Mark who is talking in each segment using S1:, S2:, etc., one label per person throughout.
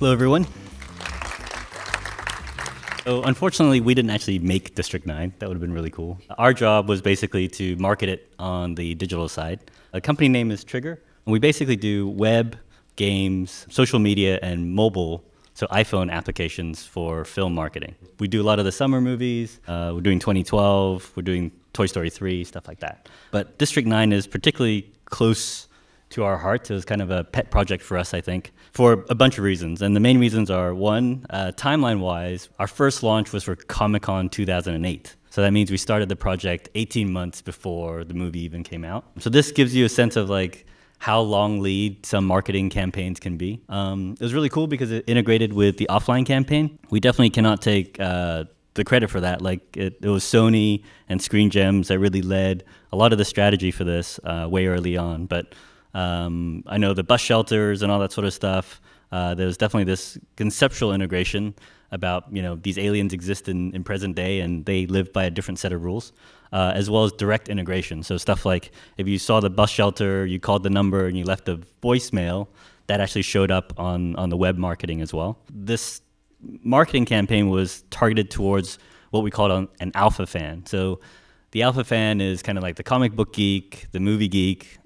S1: Hello, everyone. So unfortunately, we didn't actually make District 9. That would have been really cool. Our job was basically to market it on the digital side. The company name is Trigger, and we basically do web, games, social media, and mobile, so iPhone applications for film marketing. We do a lot of the summer movies. We're doing 2012. We're doing Toy Story 3, stuff like that. But District 9 is particularly close to our hearts. It was kind of a pet project for us, I think, for a bunch of reasons. And the main reasons are, one, timeline-wise, our first launch was for Comic-Con 2008. So that means we started the project 18 months before the movie even came out. So this gives you a sense of like how long lead some marketing campaigns can be. It was really cool because it integrated with the offline campaign. We definitely cannot take the credit for that. Like it was Sony and Screen Gems that really led a lot of the strategy for this way early on. But I know the bus shelters and all that sort of stuff. There was definitely this conceptual integration about, you know, these aliens exist in present day and they live by a different set of rules, as well as direct integration. So stuff like if you saw the bus shelter, you called the number and you left a voicemail, that actually showed up on the web marketing as well. This marketing campaign was targeted towards what we call an alpha fan. So the alpha fan is kind of like the comic book geek, the movie geek.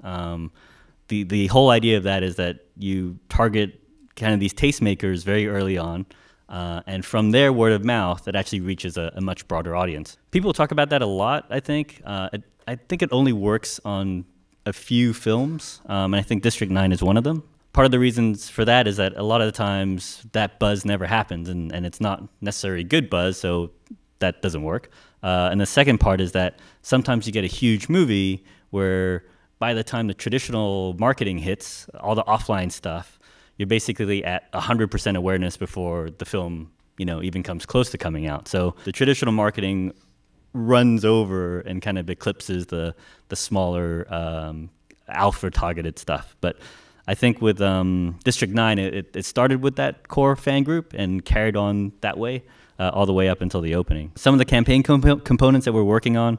S1: The whole idea of that is that you target kind of these tastemakers very early on, and from their word of mouth, it actually reaches a much broader audience. People talk about that a lot, I think. I think it only works on a few films, and I think District 9 is one of them. Part of the reasons for that is that a lot of the times that buzz never happens, and it's not necessarily good buzz, so that doesn't work. And the second part is that sometimes you get a huge movie where by the time the traditional marketing hits, all the offline stuff, you're basically at 100% awareness before the film, you know, even comes close to coming out. So the traditional marketing runs over and kind of eclipses the smaller alpha targeted stuff. But I think with District 9, it started with that core fan group and carried on that way. All the way up until the opening. Some of the campaign components that we're working on,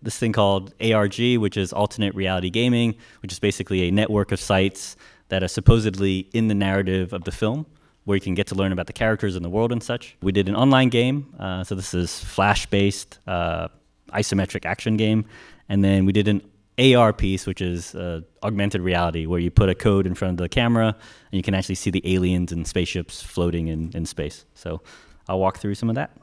S1: this thing called ARG, which is alternate reality gaming, which is basically a network of sites that are supposedly in the narrative of the film, where you can get to learn about the characters in the world and such. We did an online game, so this is Flash-based isometric action game, and then we did an AR piece, which is augmented reality, where you put a code in front of the camera and you can actually see the aliens and spaceships floating in space. So I'll walk through some of that.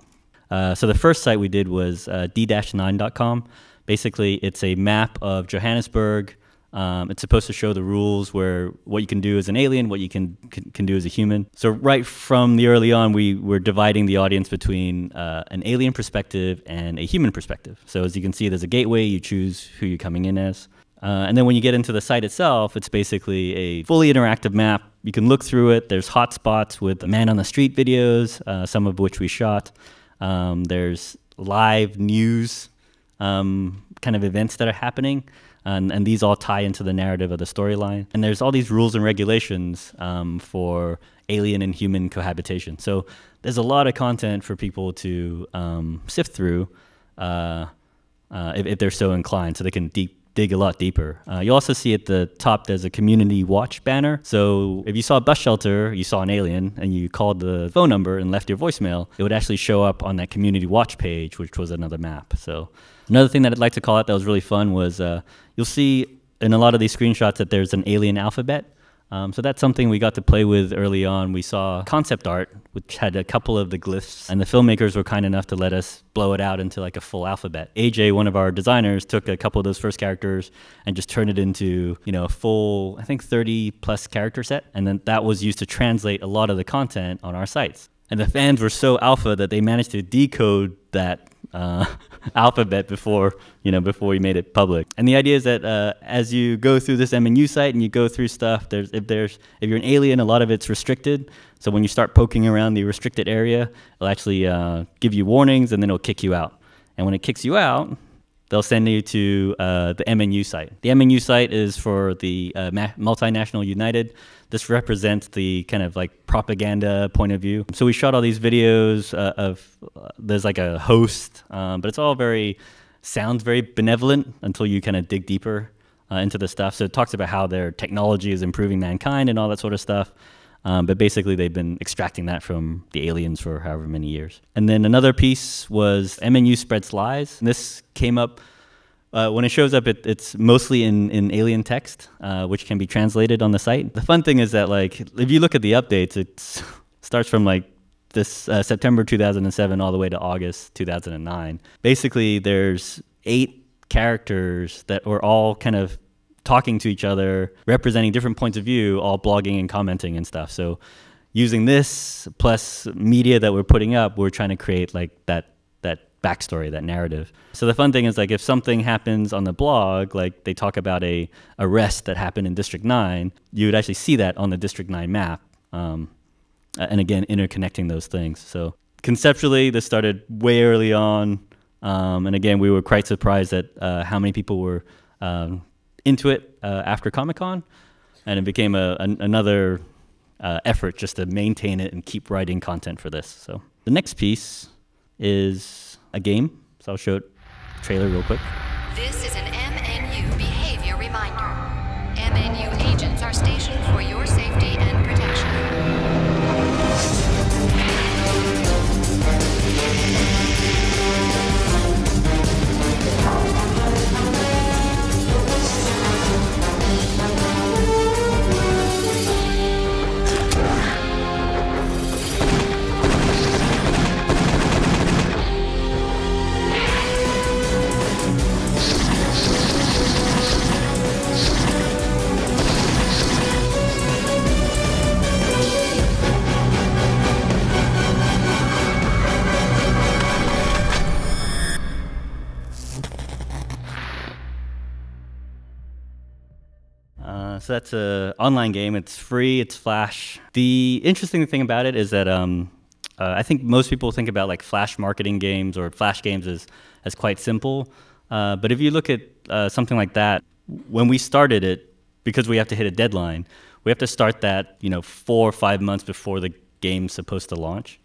S1: So the first site we did was d-9.com. Basically, it's a map of Johannesburg. It's supposed to show the rules where what you can do as an alien, what you can do as a human. So right from the early on, we were dividing the audience between an alien perspective and a human perspective. So as you can see, there's a gateway. You choose who you're coming in as. And then when you get into the site itself, it's basically a fully interactive map. You can look through it. There's hotspots with man on the street videos, some of which we shot. There's live news kind of events that are happening. And these all tie into the narrative of the storyline. And there's all these rules and regulations for alien and human cohabitation. So there's a lot of content for people to sift through if they're so inclined, so they can dig a lot deeper. You also see at the top there's a community watch banner. So if you saw a bus shelter, you saw an alien, and you called the phone number and left your voicemail, it would actually show up on that community watch page, which was another map. So another thing that I'd like to call out that was really fun was you'll see in a lot of these screenshots that there's an alien alphabet. So that's something we got to play with early on. We saw concept art, which had a couple of the glyphs, and the filmmakers were kind enough to let us blow it out into like a full alphabet. AJ, one of our designers, took a couple of those first characters and just turned it into, you know, a full, I think 30+ character set. And then that was used to translate a lot of the content on our sites. And the fans were so alpha that they managed to decode that alphabet before we made it public. And the idea is that as you go through this MNU site and you go through stuff, if you're an alien, a lot of it's restricted. So when you start poking around the restricted area, it'll actually give you warnings, and then it'll kick you out. And when it kicks you out, they'll send you to the MNU site. The MNU site is for the Multinational United. This represents the kind of like propaganda point of view. So we shot all these videos there's like a host, but it's all sounds very benevolent until you kind of dig deeper into the stuff. So it talks about how their technology is improving mankind and all that sort of stuff. But basically, they've been extracting that from the aliens for however many years. And then another piece was MNU Spreads Lies. And this came up when it shows up, it's mostly in alien text, which can be translated on the site. The fun thing is that, like, if you look at the updates, it starts from like this September 2007 all the way to August 2009. Basically, there's 8 characters that were all kind of talking to each other, representing different points of view, all blogging and commenting and stuff. So using this plus media that we're putting up, we're trying to create like that backstory, that narrative. So the fun thing is, like, if something happens on the blog, like they talk about a arrest that happened in District 9, you would actually see that on the District 9 map. And again, interconnecting those things. So conceptually, this started way early on. And again, we were quite surprised at how many people were into it after Comic-Con. And it became another effort just to maintain it and keep writing content for this. So the next piece is a game. So I'll show it trailer real quick.
S2: This is an MNU behavior reminder. MNU agents are stationed for your safety and protection.
S1: So that's an online game. It's free. It's Flash. The interesting thing about it is that I think most people think about like Flash marketing games or Flash games as quite simple. But if you look at something like that, when we started it, because we have to hit a deadline, we have to start that 4 or 5 months before the game's supposed to launch.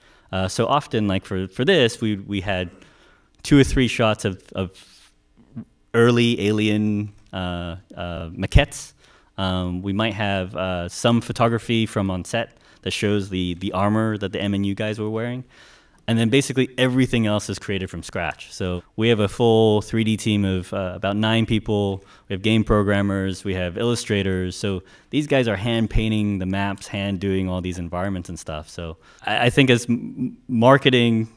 S1: So often, like for this, we had 2 or 3 shots of early alien maquettes. We might have some photography from on set that shows the armor that the MNU guys were wearing. And then basically everything else is created from scratch. So we have a full 3D team of about 9 people. We have game programmers. We have illustrators. So these guys are hand painting the maps, hand doing all these environments and stuff. So I think as marketing,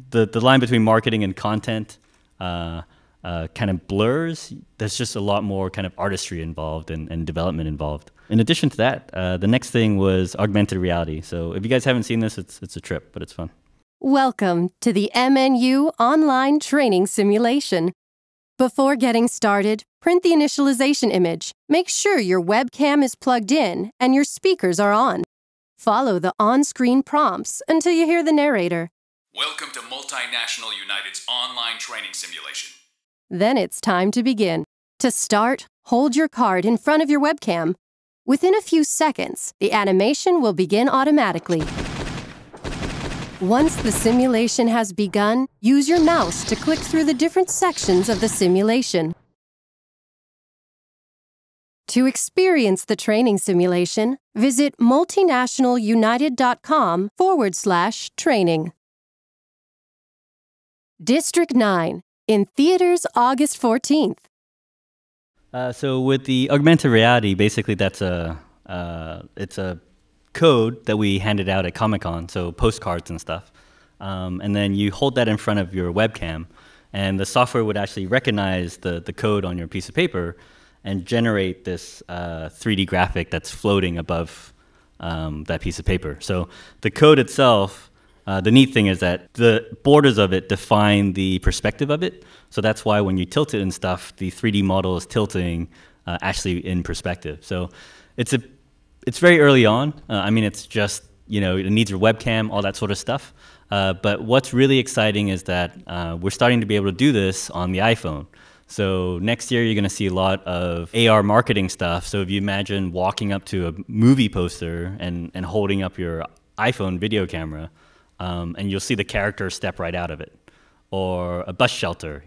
S1: the line between marketing and content kind of blurs. There's just a lot more kind of artistry involved and development involved. In addition to that, the next thing was augmented reality. So if you guys haven't seen this, it's a trip, but it's fun.
S3: Welcome to the MNU Online Training Simulation. Before getting started, print the initialization image. Make sure your webcam is plugged in and your speakers are on. Follow the on-screen prompts until you hear the narrator.
S4: Welcome to Multinational United's online training simulation.
S3: Then it's time to begin. To start, hold your card in front of your webcam. Within a few seconds, the animation will begin automatically. Once the simulation has begun, use your mouse to click through the different sections of the simulation. To experience the training simulation, visit multinationalunited.com/training. District 9. In theaters August 14th.
S1: So with the augmented reality, basically that's it's a code that we handed out at Comic-Con, so postcards and stuff. And then you hold that in front of your webcam, and the software would actually recognize the code on your piece of paper and generate this 3D graphic that's floating above that piece of paper. So the code itself, the neat thing is that the borders of it define the perspective of it. So that's why when you tilt it and stuff, the 3D model is tilting actually in perspective. So it's very early on. I mean, it's just, it needs your webcam, all that sort of stuff. But what's really exciting is that we're starting to be able to do this on the iPhone. So next year, you're going to see a lot of AR marketing stuff. So if you imagine walking up to a movie poster and holding up your iPhone video camera, and you'll see the character step right out of it, or a bus shelter,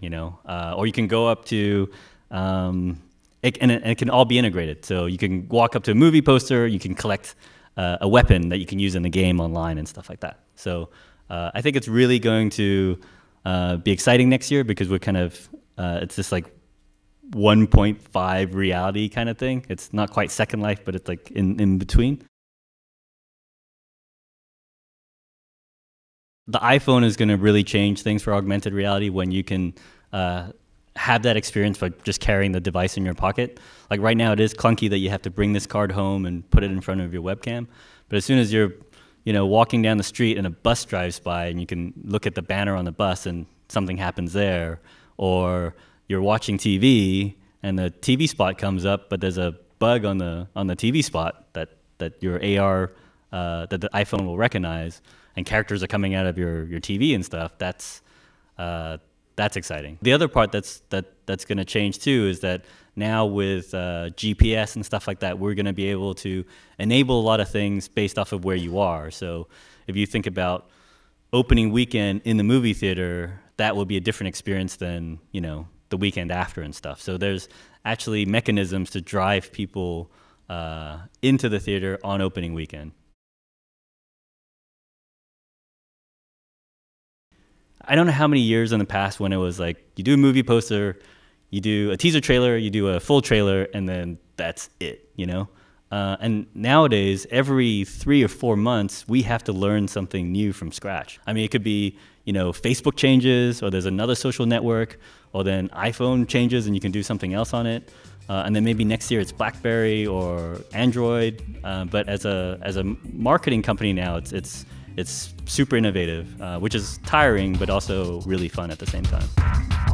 S1: or you can go up to, and it can all be integrated. So you can walk up to a movie poster, you can collect a weapon that you can use in the game online and stuff like that. So I think it's really going to be exciting next year because we're kind of, it's this like 1.5 reality kind of thing. It's not quite Second Life, but it's like in between. The iPhone is going to really change things for augmented reality when you can have that experience by just carrying the device in your pocket. Like right now, it is clunky that you have to bring this card home and put it in front of your webcam. But as soon as you're, walking down the street and a bus drives by and you can look at the banner on the bus and something happens there, or you're watching TV and the TV spot comes up, but there's a bug on the TV spot that your AR that the iPhone will recognize, and characters are coming out of your TV and stuff. That's exciting. The other part that's going to change too is that now with GPS and stuff like that, we're going to be able to enable a lot of things based off of where you are. So if you think about opening weekend in the movie theater, that will be a different experience than the weekend after and stuff. So there's actually mechanisms to drive people into the theater on opening weekend. I don't know how many years in the past when it was like you do a movie poster, you do a teaser trailer, you do a full trailer, and then that's it, And nowadays, every 3 or 4 months, we have to learn something new from scratch. I mean, it could be, Facebook changes, or there's another social network, or then iPhone changes and you can do something else on it. And then maybe next year it's BlackBerry or Android. But as a marketing company now, it's super innovative, which is tiring, but also really fun at the same time.